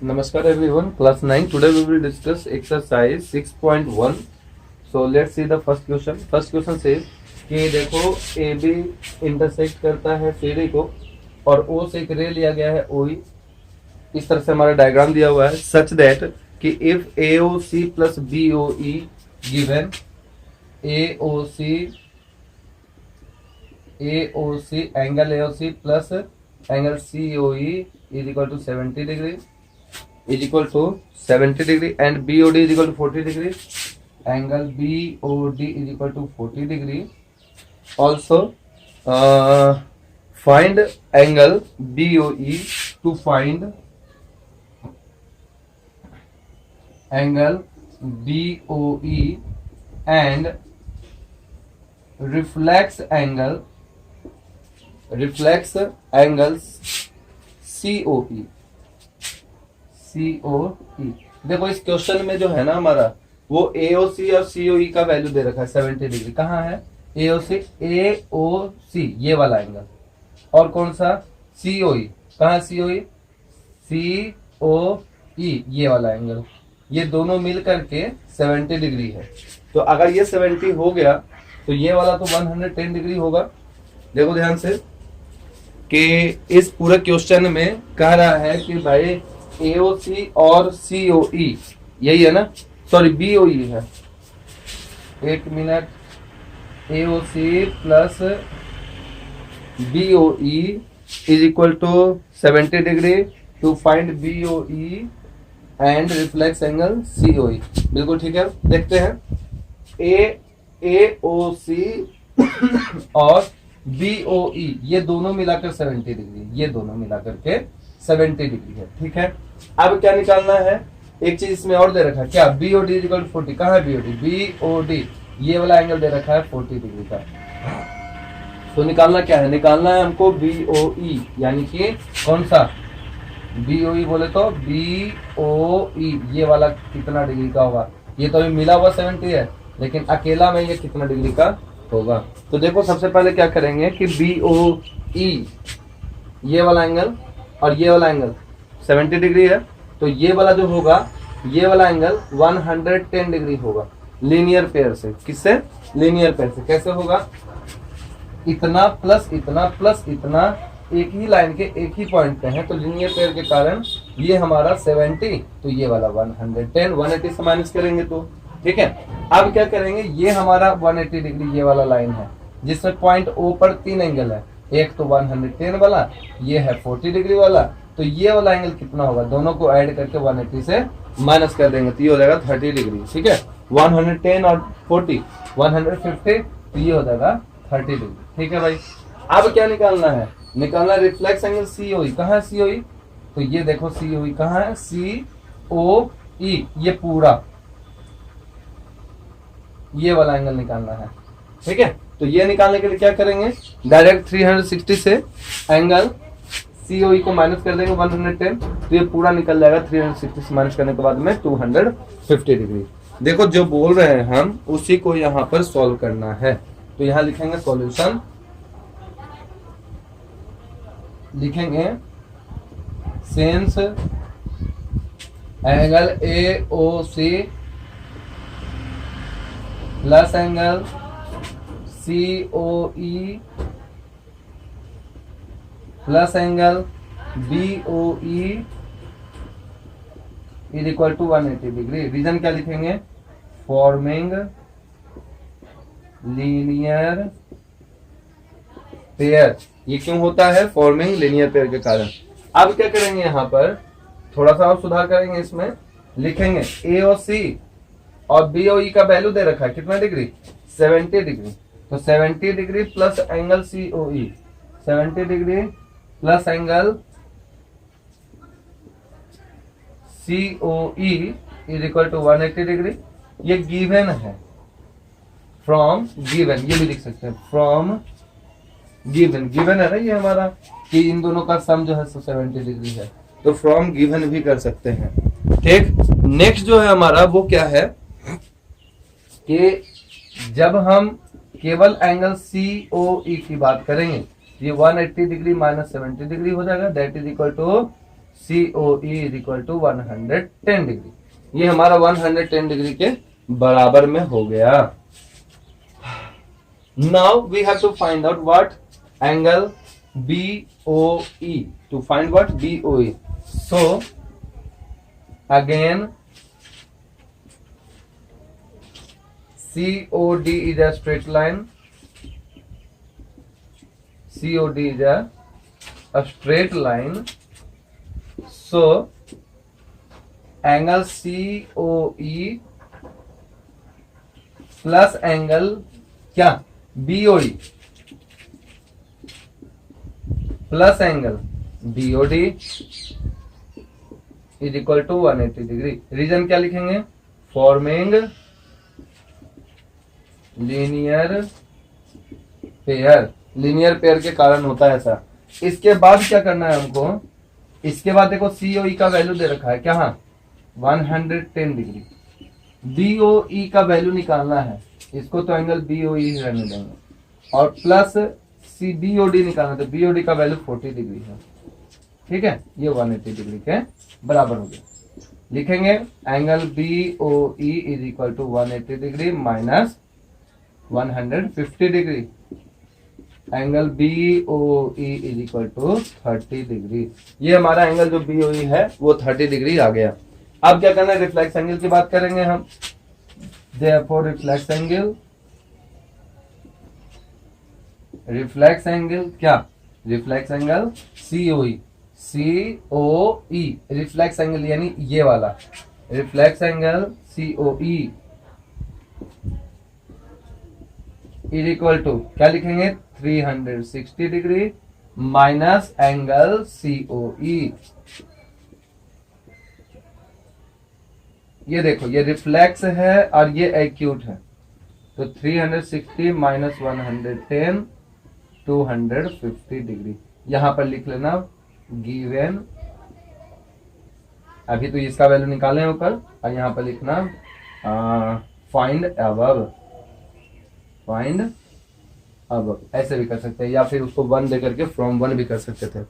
Namaskar everyone, class 9. Today we will discuss exercise 6.1. So let's see the first question. First question says कि देखो AB intersect करता है CD को और O से एक रे लिया गया है OE। इस तरह से हमारा डायग्राम दिया हुआ है such that कि if AOC plus BOE given AOC angle AOC plus angle COE is equal to 70 degree is equal to 70 degree and BOD is equal to 40 degree. Angle BOD is equal to 40 degree. Also find angle BOE. To find angle BOE and reflex angle COE. देखो इस question में जो है ना हमारा वो AOC और COE का वैल्यू दे रखा है 70 डिग्री। कहाँ है AOC ये वाला एंगल और कौन सा COE, कहाँ है COE ये वाला एंगल, ये दोनों मिल करके 70 डिग्री है। तो अगर ये 70 हो गया तो ये वाला तो 110 डिग्री होगा। देखो ध्यान से कि इस पूरे क्वेश्चन में कह रहा है कि भाई AOC और COE यही है ना, सॉरी BOE है, एक minute, AOC plus BOE is equal to 70 degree. To find BOE and reflex angle COE। बिल्कुल ठीक है, देखते हैं AOC और BOE ये दोनों मिलाकर 70 डिग्री, ये दोनों मिलाकर के 70 डिग्री है। ठीक है, अब क्या निकालना है, एक चीज इसमें और दे रखा है क्या, BOD इक्वल 40। कहाँ है BOD ये वाला एंगल दे रखा है 40 डिग्री का। तो निकालना क्या है, निकालना है हमको BOE, यानी कि कौन सा BOE बोले तो BOE ये वाला कितना डिग्री का होगा। ये तो अभी मिला हुआ 70 है, लेकिन अकेला में ये कितना डिग्री का होगा। तो देखो सबसे पहले क्या करेंगे कि BOE ये वाला एंगल और ये वाला एंगल 70 डिग्री है, तो ये वाला जो होगा ये वाला एंगल 110 डिग्री होगा लीनियर पेयर से। किससे, लीनियर पेयर से। कैसे होगा, इतना प्लस इतना प्लस इतना एक ही लाइन के एक ही पॉइंट पे है, तो लीनियर पेयर के कारण ये हमारा 70, तो ये वाला 110, 180 से माइनस करेंगे तो ठीक है। अब क्या करेंगे, ये हमारा 180 डिग्री ये वाला लाइन है जिसमें पॉइंट O पर 3 एंगल है, एक तो 110 वाला, ये है 40 डिग्री वाला, तो ये वाला एंगल कितना होगा, दोनों को ऐड करके 180 से माइनस कर देंगे तो ये हो जाएगा 30 डिग्री। ठीक है, 110 और 40 150, तो ये हो जाएगा 30 डिग्री। ठीक है भाई, अब क्या निकालना है, निकालना रिफ्लेक्स एंगल COE। कहाँ है COE, तो ये देखो COE कहाँ है, COE ये पूरा ये वाला एंगल निकालना है। ठीक है, तो ये निकालने के लिए क्या करेंगे, डायरेक्ट 360 से एंगल COE को माइनस कर देंगे 110, तो ये पूरा निकल जाएगा 360 से माइनस करने के बाद में 250 डिग्री। देखो जो बोल रहे हैं हम उसी को यहाँ पर सॉल्व करना है, तो यहाँ लिखेंगे सॉल्यूशन, लिखेंगे since angle AOC plus angle COE plus angle BOE is equal to 180 degree. Reason क्या लिखेंगे, फॉर्मिंग लीनियर पेयर। ये क्यों होता है, फॉर्मिंग लीनियर पेयर के कारण। अब क्या करेंगे, यहाँ पर थोड़ा सा और सुधार करेंगे, इसमें लिखेंगे AOC और BOE का वैल्यू दे रखा है कितना डिग्री, 70 डिग्री, तो 70 degree plus angle COE, 70 degree plus angle COE is equal to 180 degree. ये गिवन है, फ्रॉम गिवन, ये भी लिख सकते हैं फ्रॉम गिवन, गिवन है ना ये हमारा कि इन दोनों का सम जो है 70 डिग्री है, तो फ्रॉम गिवन भी कर सकते हैं। ठीक, नेक्स्ट जो है हमारा वो क्या है कि जब हम केवल एंगल COE की बात करेंगे, ये 180 डिग्री माइनस 70 डिग्री हो जाएगा, that is equal to COE is equal to 110 degree. ये हमारा 110 डिग्री के बराबर में हो गया। Now we have to find out what angle BOE, to find what BOE. So again COD is a straight line. COD is a straight line. So angle COE plus angle क्या BOE plus angle BOD is equal to 180 degree. Reason क्या लिखेंगे? Forming linear pair. Linear pair के कारण होता है ऐसा। इसके बाद क्या करना है हमको? इसके बाद देखो COE का वैल्यू दे रखा है क्या? हाँ 110 डिग्री। BOE का वैल्यू निकालना है। इसको तो एंगल BOE ही रहने देंगे और प्लस BOD निकालना, तो BOD का वैल्यू 40 डिग्री है। ठीक है, ये 180 डिग्री के बराबर हो गया। लिखेंगे angle BOE is equal to 180 degree minus 150 degree. Angle BOE is equal to 30 degree. ये हमारा एंगल जो BOE है वो 30 डिग्री आ गया। अब क्या करना है? रिफ्लेक्स एंगल की बात करेंगे हम। Therefore रिफ्लेक्स एंगल क्या? Reflex angle COE reflex angle यानी ये वाला reflex angle COE is equal to क्या लिखेंगे? 360 डिग्री माइनस एंगल COE। ये देखो ये रिफ्लेक्स है और ये एक्यूट है, तो 360 माइनस 110 250 डिग्री। यहां पर लिख लेना गिवन। अभी तो इसका वैल्यू निकाले ऊपर और यहां पर लिखना फाइंड अबव। फाइंड अबव ऐसे भी कर सकते हैं या फिर उसको 1 दे करके फ्रॉम 1 भी कर सकते थे।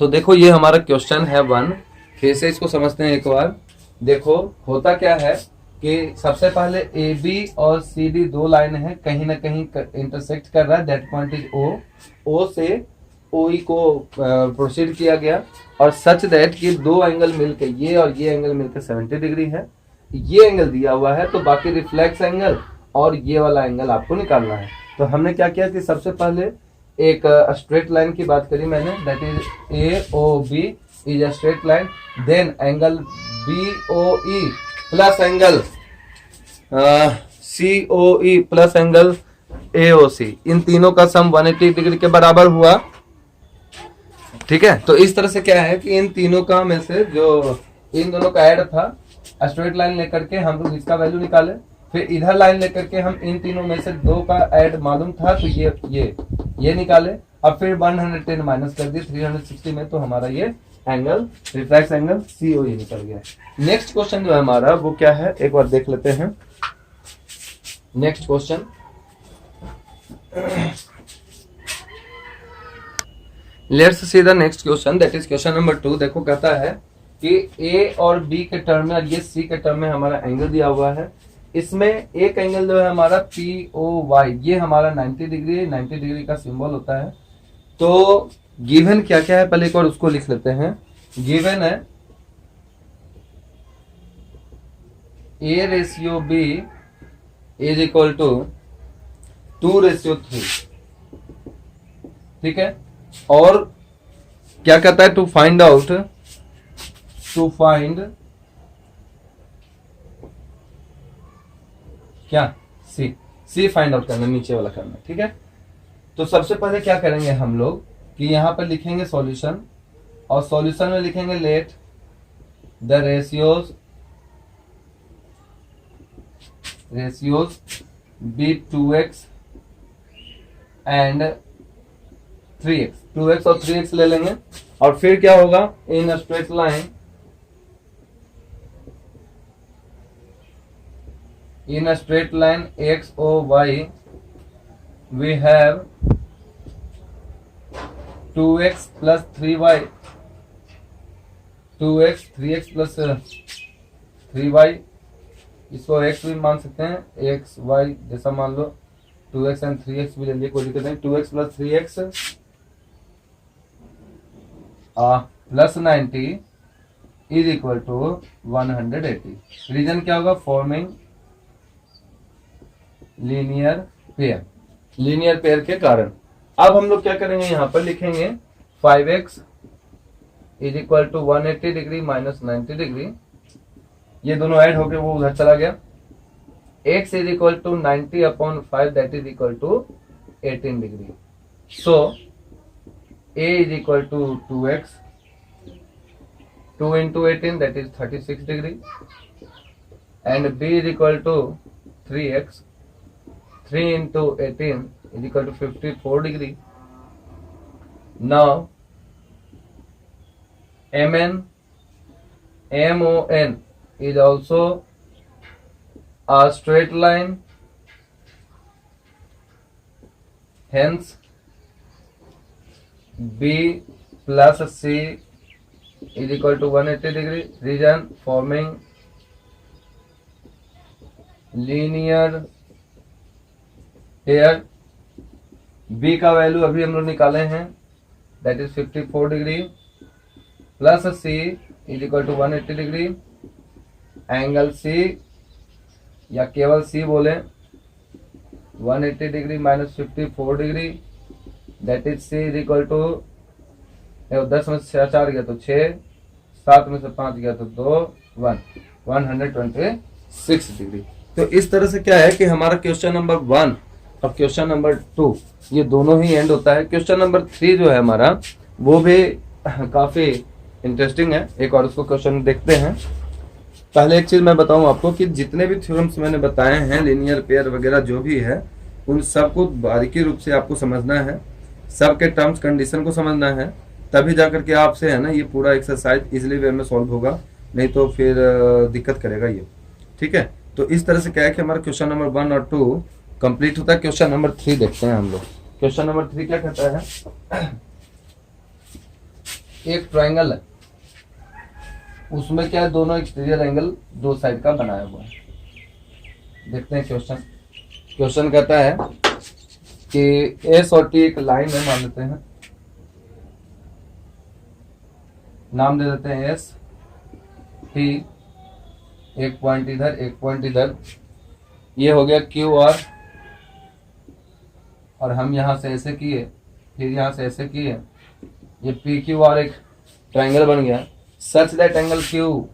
तो देखो ये हमारा क्वेश्चन है 1। फिर से इसको समझते हैं एक बार। देखो होता क्या है कि सबसे पहले AB और CD दो लाइन है, कहीं ना कहीं इंटरसेक्ट कर रहा है। दैट पॉइंट इज O से OE को प्रोसीड किया गया और सच दैट कि दो एंगल मिलकर ये और ये एंगल मिलकर 70 डिग्री है। ये एंगल दिया हुआ है तो बाकी रिफ्लेक्स एंगल और ये वाला एंगल आपको निकालना है। तो हमने क्या किया कि सबसे पहले एक स्ट्रेट लाइन की बात करी मैंने, that is AOB is a straight line. Then angle BOE plus angle COE plus angle AOC, इन तीनों का सम 180 डिग्री के बराबर हुआ। ठीक है, तो इस तरह से क्या है कि इन तीनों का में से जो इन दोनों का ऐड था, स्ट्रेट लाइन लेकर के हम लोग इसका वैल्यू निकाले, फिर इधर लाइन लेकर के हम इन तीनों में से दो का ऐड मालूम था तो ये निकाले, अब फिर 110 माइनस कर दिए 360 में, तो हमारा ये एंगल रिफ्लेक्स एंगल COE निकल गया। नेक्स्ट क्वेश्चन जो है हमारा वो क्या है, एक बार देख लेते हैं। Next question let's see the next question, that is question number 2। देखो कहता है कि A और B के टर्म में और ये C के टर्म में हमारा एंगल दिया हुआ है। इसमें एक एंगल जो है हमारा POY, ये हमारा 90 डिग्री है, 90 डिग्री का सिंबल होता है। तो गिवन क्या क्या है पहले एक बार उसको लिख लेते हैं। गिवन है A/B इज इक्वल टू 2/3। ठीक है, और क्या कहता है? टू फाइंड क्या C फाइंड आउट करना, नीचे वाला करना। ठीक है, तो सबसे पहले क्या करेंगे हम लोग कि यहां पर लिखेंगे सॉल्यूशन, और सॉल्यूशन में लिखेंगे let the ratios be 2x and 3x। 2x और 3x ले लेंगे, और फिर क्या होगा? In straight line x o y we have 2x plus 3y 2x 3x plus 3y, इसको x भी मान सकते हैं, x y जैसा मान लो, 2x एंड 3x भी ले लिए, कोई दिक्कत नहीं। 2x plus 3x plus 90 is equal to 180। Reason क्या होगा? Forming linear pair, linear pair के कारण। अब हम लोग क्या करेंगे, यहां पर लिखेंगे 5x is equal to 180 degree minus 90 degree, ये दोनों ऐड होके वो उधर चला गया। x is equal to 90 upon 5 that is equal to 18 degree. So a is equal to 2x, 2 into 18 that is 36 degree, and b is equal to 3x, 3 into 18 is equal to 54 degree. Now MON is also a straight line, hence B plus C is equal to 180 degree. Reason forming linear pair. B का value अभी हम लोग निकाले हैं, that is 54 degree, plus C is equal to 180 degree. Angle C या केवल C बोले 180 degree minus 54 degree, that is C is equal to 10 में से 4 गया तो 6, 7 में से 5 गया तो 2, 126 डिग्री। तो इस तरह से क्या है कि हमारा क्वेश्चन नंबर 1 और क्वेश्चन नंबर 2 ये दोनों ही एंड होता है। क्वेश्चन नंबर 3 जो है हमारा वो भी काफी इंटरेस्टिंग है, एक और उसको क्वेश्चन देखते हैं। पहले एक चीज मैं बताऊं आपको कि जितने भी थ्योरम्स मैंने बताए हैं, लीनियर पेयर वगैरह जो भी है, उन सबको बारीकी रूप से आपको समझना है, सबके टर्म्स कंडीशन को समझना है, तभी जाकर के आपसे है ना ये पूरा एक्सरसाइज इजिली वे में सॉल्व होगा, नहीं तो फिर दिक्कत करेगा ये। ठीक है, तो इस तरह से क्या है कि हमारा क्वेश्चन नंबर 1 और 2 कंप्लीट होता है। क्वेश्चन नंबर 3 देखते हैं हम लोग। क्वेश्चन नंबर 3 क्या कहता है, एक ट्रायंगल है, उसमें क्या है, दोनों एक्सटीरियर एंगल दो साइड का बनाया हुआ है। देखते हैं क्वेश्चन। क्वेश्चन कहता है कि एस और टी एक लाइन है, मान लेते हैं, नाम दे देते हैं एस टी, एक पॉइंट इधर एक पॉइंट इधर, ये हो गया क्यू आर, और हम यहां से ऐसे किए, फिर यहां से ऐसे किए, ये पी क्यू आर एक ट्रायंगल बन गया। सच दैट एंगल क्यू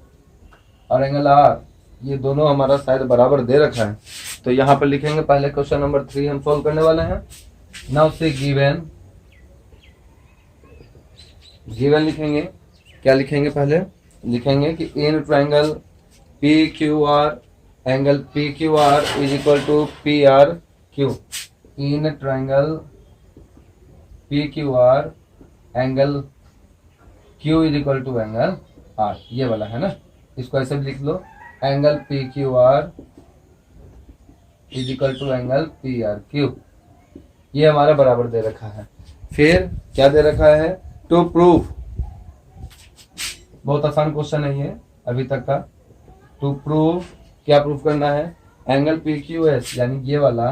और एंगल आर ये दोनों हमारा शायद बराबर दे रखा है। तो यहाँ पर लिखेंगे, पहले क्वेश्चन नंबर 3 हम सॉल्व करने वाले हैं। नाउ से गिवन लिखेंगे, क्या लिखेंगे, पहले लिखेंगे कि in triangle P Q R angle P Q R is equal to P R Q. In triangle P Q R angle Q is equal to angle R, ये वाला है ना, इसको ऐसे भी लिख लो, angle P Q R is equal to angle P R Q, ये हमारा बराबर दे रखा है। फिर क्या दे रखा है, टू प्रूव, बहुत आसान क्वेश्चन है ये अभी तक का। टू प्रूव, क्या प्रूव करना है, एंगल पी क्यू एस यानी ये वाला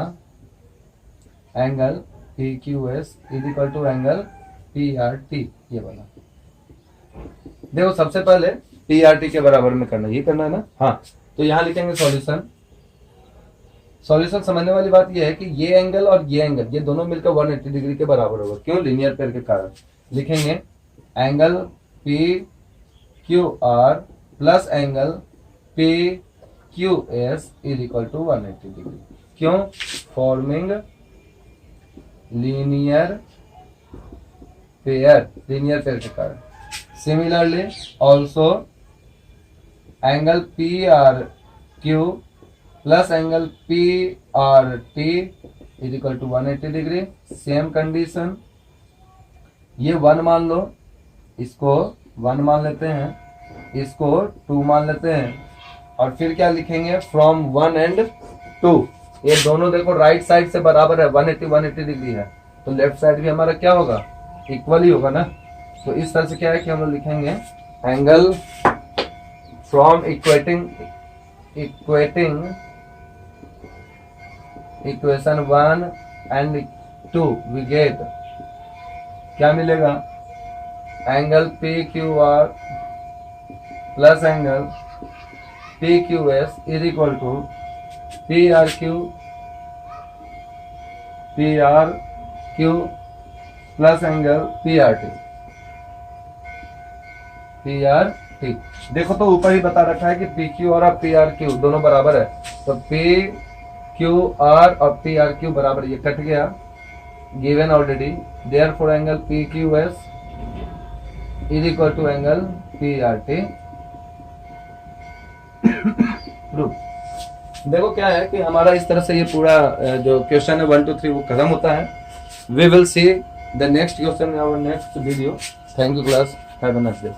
angle P Q S is equal to angle P R T, ये वाला। देखो सबसे पहले पी आर टी के बराबर में करना, ये करना है ना। हाँ, तो यहां लिखेंगे सॉल्यूशन। सॉल्यूशन समझने वाली बात ये है कि ये एंगल और ये एंगल ये दोनों मिलकर 180 डिग्री के बराबर होगा। क्यों, लीनियर पेयर के कारण। लिखेंगे angle P Q R plus angle P Q S is equal to 180 degree. क्यों, forming linear pair, linear pair के कारण। Similarly also angle P R Q plus angle P R T is equal to 180 degree. Same condition, ये 1 मान लो, इसको 1 मान लेते हैं, इसको 2 मान लेते हैं, और फिर क्या लिखेंगे, फ्रॉम 1 एंड 2, ये दोनों देखो राइट साइड से बराबर है, 180 डिग्री है, तो लेफ्ट साइड भी हमारा क्या होगा, इक्वल ही होगा ना। तो इस तरह से क्या है कि हम लोग लिखेंगे angle from equating equation 1 and 2 we get क्या मिलेगा, angle P Q R plus angle P Q S is equal to P R Q plus angle P R T. देखो तो ऊपर ही बता रखा है कि पी क्यू आर और पी आर क्यू दोनों बराबर है, तो पी क्यू आर और पी आर क्यू बराबर, ये कट गया, given already, therefore angle P Q S is equal to angle P R T. Proof. देखो क्या है कि हमारा इस तरह से ये पूरा जो क्वेश्चन है 1 2 3 वो खत्म होता है। We will see the next question in our next video. Thank you class, have a nice day.